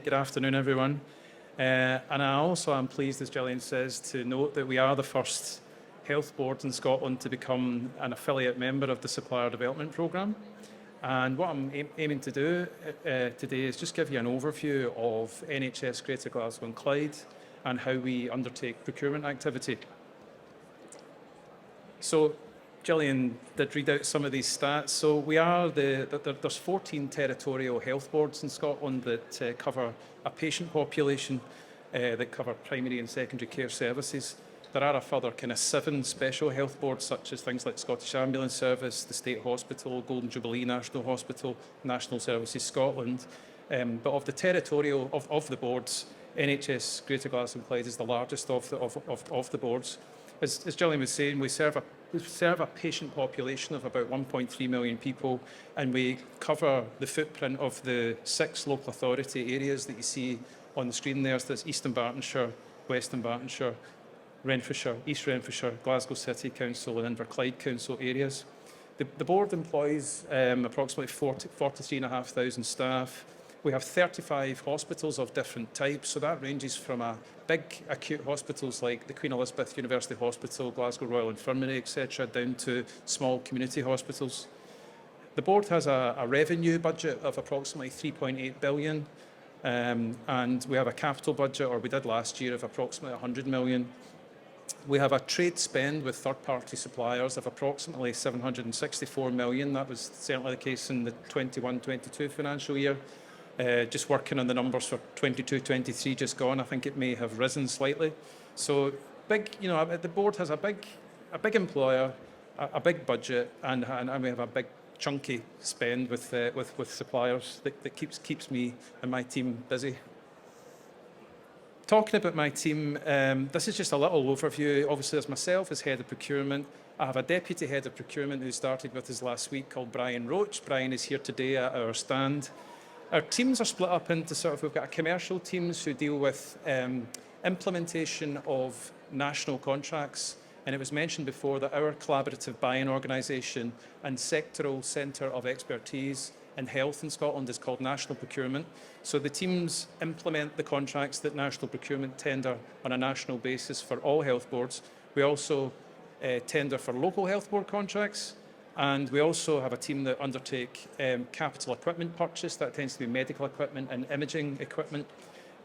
Good afternoon, everyone. And I also am pleased, as Gillian says, to note that we are the first health board in Scotland to become an affiliate member of the Supplier Development Programme. And what I'm aiming to do today is just give you an overview of NHS Greater Glasgow and Clyde and how we undertake procurement activity. So Gillian did read out some of these stats. So we are there's 14 territorial health boards in Scotland that cover a patient population that cover primary and secondary care services. There are a further kind of 7 special health boards, such as things like Scottish Ambulance Service, the State Hospital, Golden Jubilee National Hospital, National Services Scotland. But of the territorial of the boards, NHS Greater Glasgow and Clyde is the largest of the boards. As Gillian was saying, we serve a patient population of about 1.3 million people, and we cover the footprint of the 6 local authority areas that you see on the screen there. So that's Eastern Bartonshire, Western Bartonshire, Renfrewshire, East Renfrewshire, Glasgow City Council and Inverclyde Council areas. The board employs approximately 43,500 staff. We have 35 hospitals of different types, so that ranges from big acute hospitals like the Queen Elizabeth University Hospital, Glasgow Royal Infirmary, etc., down to small community hospitals. The board has a revenue budget of approximately 3.8 billion, and we have a capital budget, or we did last year, of approximately 100 million. We have a trade spend with third-party suppliers of approximately 764 million. That was certainly the case in the 21-22 financial year. Just working on the numbers for 22-23 just gone, I think it may have risen slightly. So big, the board has a big employer, a big budget, and we have a big chunky spend with suppliers that keeps me and my team busy. Talking about my team, this is just a little overview. Obviously, there's myself as head of procurement. I have a deputy head of procurement who started with us last week called Brian Roach. Brian is here today at our stand. Our teams are split up into we've got commercial teams who deal with implementation of national contracts. And it was mentioned before that our collaborative buying organisation and sectoral centre of expertise in health in Scotland is called National Procurement. So the teams implement the contracts that National Procurement tender on a national basis for all health boards. We also tender for local health board contracts. And we also have a team that undertake capital equipment purchase. That tends to be medical equipment and imaging equipment.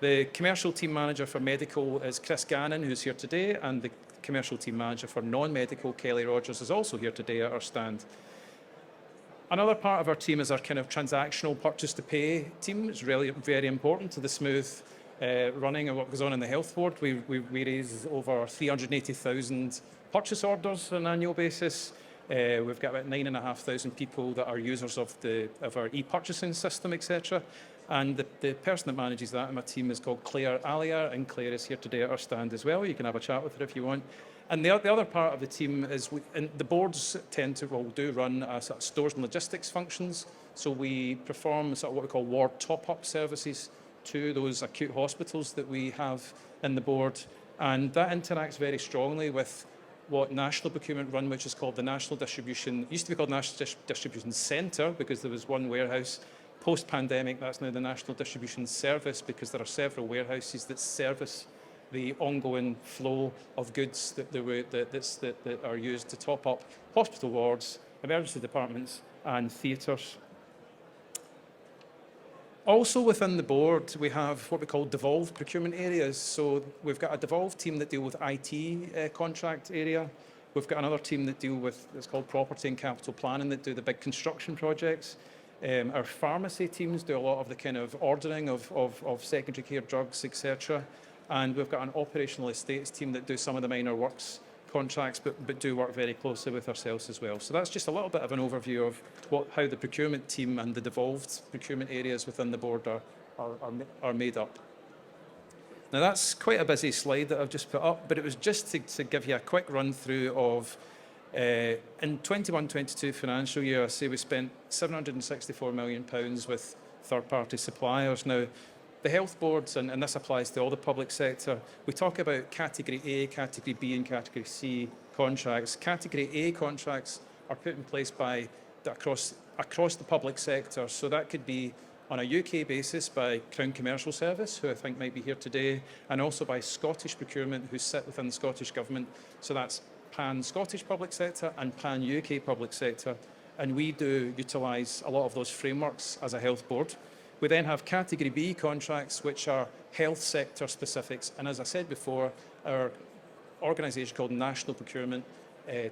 The commercial team manager for medical is Chris Gannon, who's here today, and the commercial team manager for non-medical, Kelly Rogers, is also here today at our stand. Another part of our team is our kind of transactional purchase-to-pay team. It's really very important to the smooth running of what goes on in the health board. We raise over 380,000 purchase orders on an annual basis. We've got about 9,500 people that are users of our e-purchasing system, etc. And the person that manages that in my team is called Claire Allier, and Claire is here today at our stand as well. You can have a chat with her if you want. And the other part of the team is, and the boards do run sort of stores and logistics functions. So we perform sort of what we call ward top-up services to those acute hospitals that we have in the board. And that interacts very strongly with what National Procurement run, which is called the National Distribution, it used to be called National Distribution Centre because there was one warehouse. Post-pandemic, that's now the National Distribution Service because there are several warehouses that service the ongoing flow of goods that are used to top up hospital wards, emergency departments and theatres. Also within the board, we have what we call devolved procurement areas. So we've got a devolved team that deal with IT contract area. We've got another team that deal with, it's called property and capital planning, that do the big construction projects. Our pharmacy teams do a lot of the kind of ordering of secondary care drugs, etc. And we've got an operational estates team that do some of the minor works contracts, but do work very closely with ourselves as well. So that's just a little bit of an overview of how the procurement team and the devolved procurement areas within the board are made up. Now that's quite a busy slide that I've just put up, but it was just to give you a quick run through of in 21-22 financial year, I say we spent £764 million with third-party suppliers. Now, the health boards, and this applies to all the public sector, we talk about Category A, Category B and Category C contracts. Category A contracts are put in place across the public sector, so that could be on a UK basis by Crown Commercial Service, who I think might be here today, and also by Scottish Procurement, who sit within the Scottish Government. So that's pan-Scottish public sector and pan-UK public sector. And we do utilise a lot of those frameworks as a health board. We then have Category B contracts, which are health sector specifics. And as I said before, our organisation called National Procurement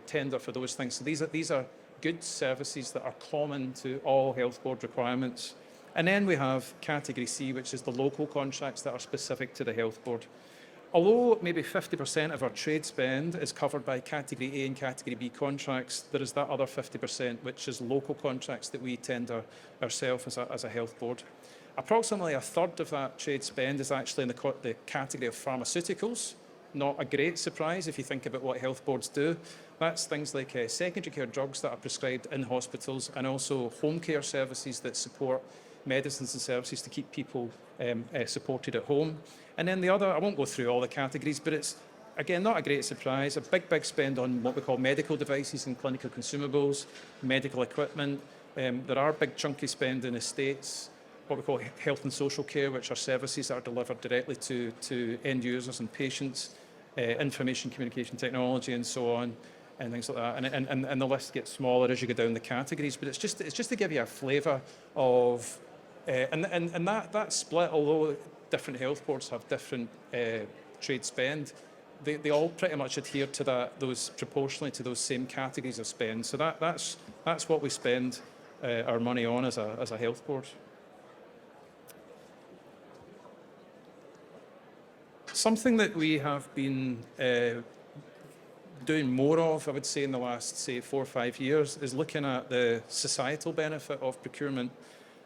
tender for those things. So these are goods, services that are common to all health board requirements. And then we have Category C, which is the local contracts that are specific to the health board. Although maybe 50% of our trade spend is covered by Category A and Category B contracts, there is that other 50%, which is local contracts that we tender ourselves as a health board. Approximately a third of that trade spend is actually in the category of pharmaceuticals. Not a great surprise if you think about what health boards do. That's things like secondary care drugs that are prescribed in hospitals, and also home care services that support medicines and services to keep people supported at home. And then the other, I won't go through all the categories, but it's, again, not a great surprise, a big spend on what we call medical devices and clinical consumables, medical equipment. There are big chunky spend in estates, what we call health and social care, which are services that are delivered directly to end users and patients, information communication technology and so on, and things like that. And the list gets smaller as you go down the categories, but it's just to give you a flavour of, and that split, although different health boards have different trade spend, they all pretty much adhere to those proportionally to those same categories of spend. So that's what we spend our money on as a health board. Something that we have been doing more of, I would say, in the last, say, 4 or 5 years, is looking at the societal benefit of procurement.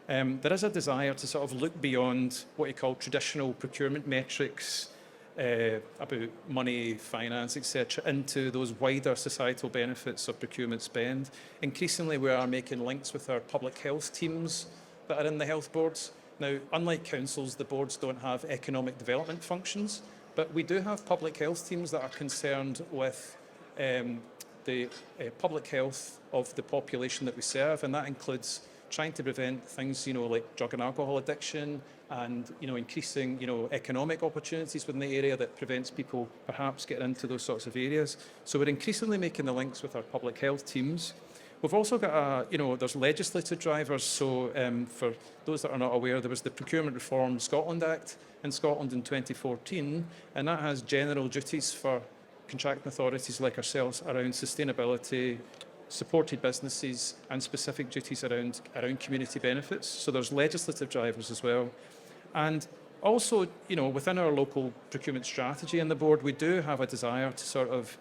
There is a desire to sort of look beyond what you call traditional procurement metrics about money, finance, etc., into those wider societal benefits of procurement spend. Increasingly, we are making links with our public health teams that are in the health boards. Now, unlike councils, the boards don't have economic development functions, but we do have public health teams that are concerned with the public health of the population that we serve, and that includes trying to prevent things, like drug and alcohol addiction, and increasing, economic opportunities within the area that prevents people perhaps getting into those sorts of areas. So we're increasingly making the links with our public health teams. We've also got there's legislative drivers. So for those that are not aware, there was the Procurement Reform Scotland Act in Scotland in 2014, and that has general duties for contracting authorities like ourselves around sustainability, supported businesses, and specific duties around community benefits. So there's legislative drivers as well. And also, within our local procurement strategy in the board, we do have a desire to sort of,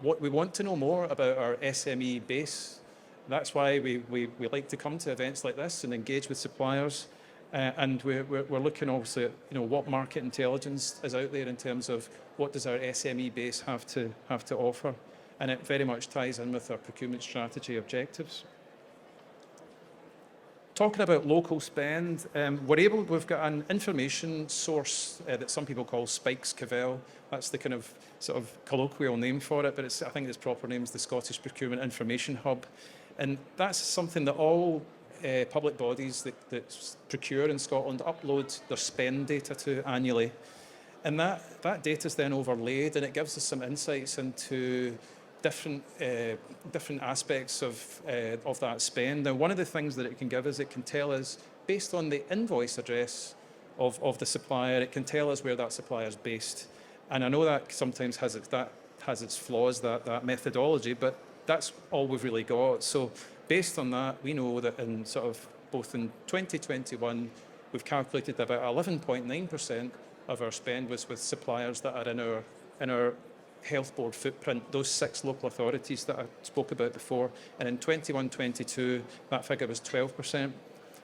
what we want to know more about our SME base. That's why we like to come to events like this and engage with suppliers. And we're looking obviously at, what market intelligence is out there in terms of what does our SME base have to offer. And it very much ties in with our procurement strategy objectives. Talking about local spend, we've got an information source that some people call Spikes Cavell. That's the kind of sort of colloquial name for it, but I think its proper name is the Scottish Procurement Information Hub. And that's something that all public bodies that procure in Scotland upload their spend data to annually. And that data is then overlaid, and it gives us some insights into different aspects of that spend. Now, one of the things that it can give us, it can tell us, based on the invoice address of the supplier, it can tell us where that supplier is based. And I know that sometimes has its flaws, that methodology, but that's all we've really got. So based on that, we know that in sort of both in 2021, we've calculated that about 11.9% of our spend was with suppliers that are in our health board footprint, those 6 local authorities that I spoke about before. And in 21-22, that figure was 12%.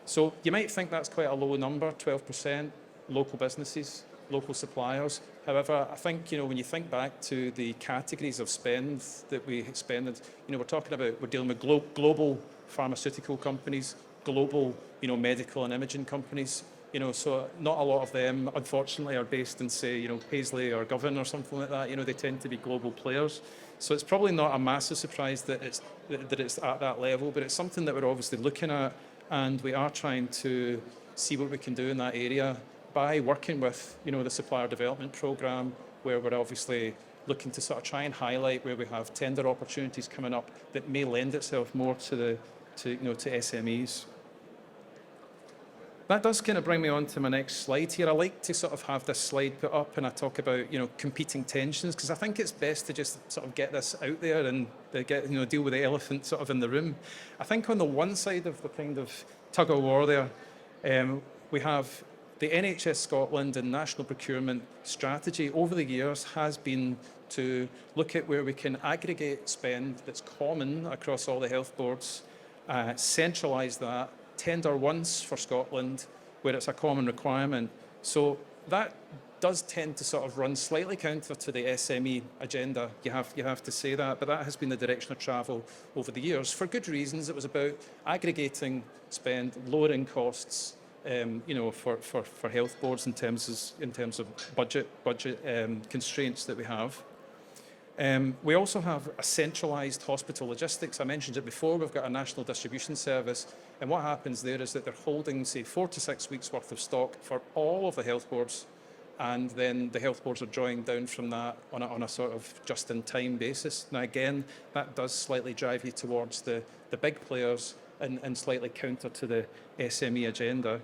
So you might think that's quite a low number, 12%, local businesses, local suppliers. However, I think, when you think back to the categories of spend that we expended, we're dealing with global pharmaceutical companies, global, medical and imaging companies. So not a lot of them, unfortunately, are based in, say, Paisley or Govan or something like that. They tend to be global players. So it's probably not a massive surprise that it's at that level, but it's something that we're obviously looking at and we are trying to see what we can do in that area by working with, the supplier development programme, where we're obviously looking to sort of try and highlight where we have tender opportunities coming up that may lend itself more to SMEs. That does kind of bring me on to my next slide here. I like to sort of have this slide put up and I talk about, competing tensions, because I think it's best to just sort of get this out there and deal with the elephant sort of in the room. I think on the one side of the kind of tug of war there, we have the NHS Scotland and national procurement strategy over the years has been to look at where we can aggregate spend that's common across all the health boards, centralise that, tender once for Scotland where it's a common requirement. So that does tend to sort of run slightly counter to the SME agenda. You have to say that, but that has been the direction of travel over the years for good reasons. It was about aggregating spend, lowering costs, for health boards in terms of budget constraints that we have. We also have a centralised hospital logistics. I mentioned it before. We've got a national distribution service, and what happens there is that they're holding, say, 4 to 6 weeks worth of stock for all of the health boards, and then the health boards are drawing down from that on a sort of just-in-time basis. Now, again, that does slightly drive you towards the big players and slightly counter to the SME agenda.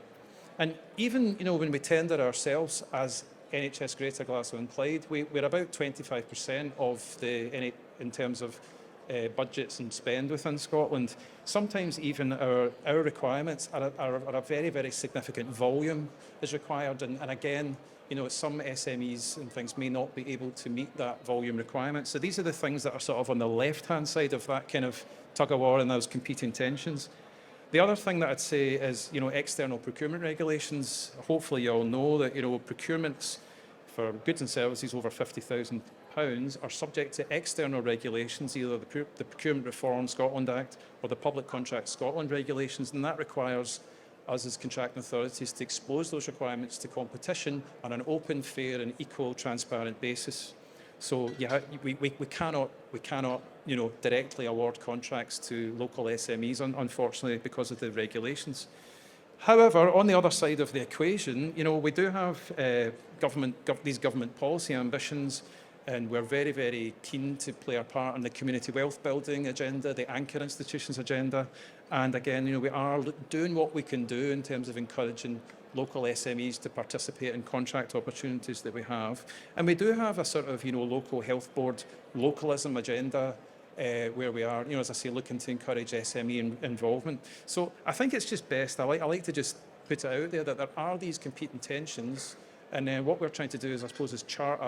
And even, when we tender ourselves as NHS Greater Glasgow and Clyde, we're about 25% of in terms of budgets and spend within Scotland. Sometimes even our requirements are a very, very significant volume is required. And again, some SMEs and things may not be able to meet that volume requirement. So these are the things that are sort of on the left-hand side of that kind of tug-of-war and those competing tensions. The other thing that I'd say is, external procurement regulations. Hopefully you all know that, procurements for goods and services over £50,000 are subject to external regulations, either the Procurement Reform Scotland Act or the Public Contract Scotland regulations, and that requires us as contracting authorities to expose those requirements to competition on an open, fair and equal, transparent basis. So we cannot directly award contracts to local SMEs, unfortunately, because of the regulations. However, on the other side of the equation, we do have these government policy ambitions, and we're very, very keen to play our part in the community wealth building agenda, the anchor institutions agenda. And again, we are doing what we can do in terms of encouraging local SMEs to participate in contract opportunities that we have. And we do have a sort of, local health board localism agenda where we are, as I say, looking to encourage SME involvement. So I think it's just best, I like to just put it out there that there are these competing tensions, and what we're trying to do is, I suppose, is chart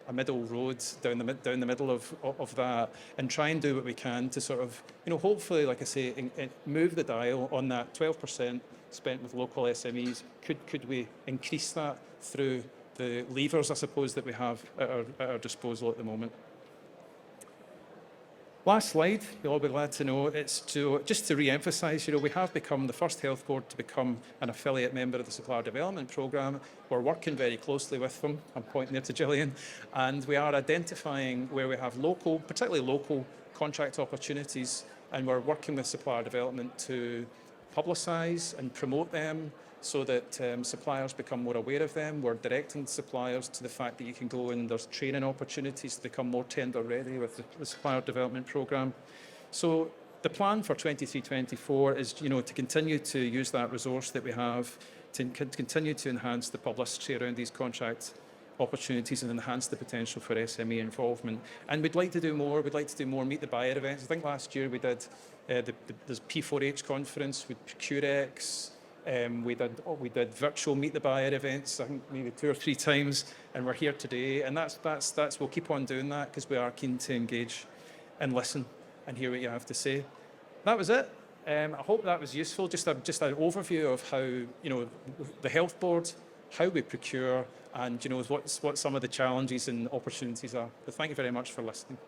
a middle road down the middle of that, and try and do what we can to sort of, hopefully, like I say, move the dial on that 12% spent with local SMEs. Could we increase that through the levers, I suppose, that we have at our disposal at the moment? Last slide, you'll all be glad to know, it's just to re-emphasise, we have become the first health board to become an affiliate member of the Supplier Development Programme. We're working very closely with them. I'm pointing there to Gillian. And we are identifying where we have particularly local contract opportunities, and we're working with Supplier Development to publicise and promote them so that suppliers become more aware of them. We're directing suppliers to the fact that you can go and there's training opportunities to become more tender ready with the Supplier Development Programme. So the plan for 23-24 is, to continue to use that resource that we have, to continue to enhance the publicity around these contract opportunities and enhance the potential for SME involvement. And we'd like to do more. We'd like to do more Meet the Buyer events. I think last year we did the P4H conference with Procurex. We did virtual Meet the Buyer events, I think maybe 2 or 3 times, and we're here today. And that's we'll keep on doing that because we are keen to engage and listen and hear what you have to say. That was it. I hope that was useful. Just an overview of how the health board, how we procure, and what some of the challenges and opportunities are. But thank you very much for listening.